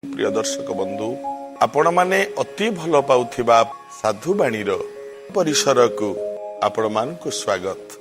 प्रिय दर्शक बंधु आपण माने अति भल पाउथिबा साधु बाणीर परिसर को आपण मान को स्वागत।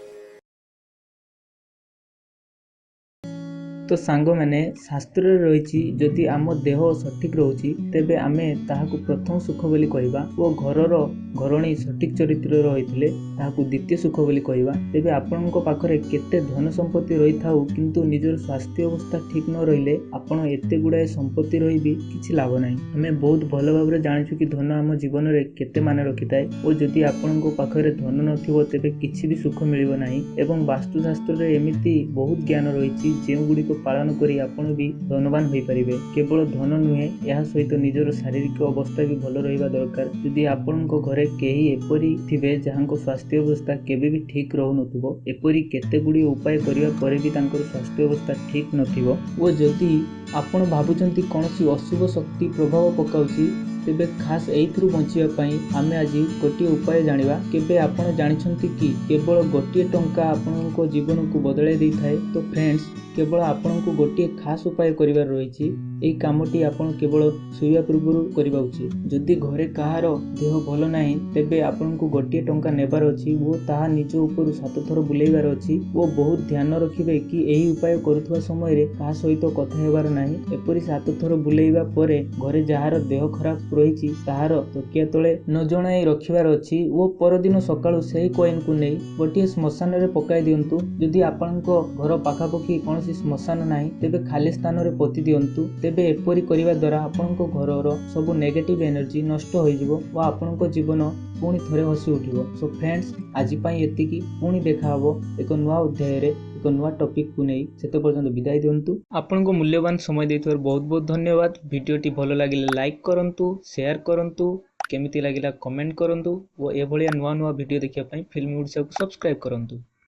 तो सांग मैंने शास्त्र रही जदि आम देह सठिक रोची तेबे आमे ताहाकु प्रथम सुख बोली कहबा और घरर घरणी सठिक चरित्र रही ताहाकु द्वितीय सुख बोली कहबा। तेबे आपणको पाखरे केते धन संपत्ति रही थाउ किंतु निजर स्वास्थ्य अवस्था ठीक न रहिले आपण एते गुडाए संपत्ति रही भी किछि लाभ नाही। हमें बहुत भल भाबरे जानिछु कि धन आम जीवन रे केते माने रखिताए और जदि आपणको पाखरे धन नथिबो तेबे किछि भी सुख मिलिबो नाही। एवं वास्तुशास्त्र रे एमिति बहुत ज्ञान रही जेउ गुडी को पालन करी आपण भी धनवान होई परिबे। केवल धन नुहे यह सहित निजर शारीरिक अवस्था भी भल रहिबा दरकार। यदि आपणको घरे केही एपरी थिबे जहांको स्वास्थ्य अवस्था केबे भी ठीक रहु नथुबो एपरी केते गुडी उपाय करिवा परे भी तांकर स्वास्थ्य अवस्था ठीक नथिबो ओ जदि आपण भाबुचंती कोनोसी अशुभ शक्ति प्रभाव पकाउची तेबे खास एइथरु बंचिया पई आमे आज गोटे उपाय जानिबा। केबे आपण जानिछंती कि केवल गोटे टंका आपणको जीवन को बदलै दै थाए। तो फ्रेंड्स केवल आपणको गोटे खास उपाय करिवार रहिछि। एई कामटी आपण केवल सुइया पूर्वरु करिबा उचित। जदि घरे काहार देह भल नाही तेबे आपणको गोटे टंका नेबार अछि वो ताहा निज ऊपर 7 थर बुलेइबार अछि। वो बहुत ध्यान रखिबे कि एही उपाय करुथवा समय रे काहा सहित कथा हेबार नाही। एपरि 7 थर बुलेइबा परे घरे जहार देह खराब रही ताहार तकिया तले न जणाई रखिबार अछि। वो परदिन सकाळु सेही कॉइन को नै गोटे श्मशान रे पकाई दियंतु। जदि आपणको घर पाखापाखि कोनोसी श्मशान नाही तेबे खाली स्थान रे पोति दियंतु। तेबे एपरि करिबा द्वारा आपणको घरर सब नेगेटिव एनर्जी नष्ट होई जिवो वा आपणको जीवन पुणी थरे हसी उठिबो। सो फ्रेंड्स आज पई एतिकी पुणी देखा हबो एक नवा अध्याय रे एक नवा टॉपिक को नै। सेते पर्यंत विदाय दियंतु। आपणको मूल्यवान समय दैथार बहुत बहुत धन्यवाद। वीडियोटी भलो लागिले लाइक करंतु, शेयर करंतु, केमिति लागिला कमेंट करंतु और एभलिया नुआ नुआ वीडियो देखिया पई फिल्मी ओडिसा को सब्सक्राइब करंतु।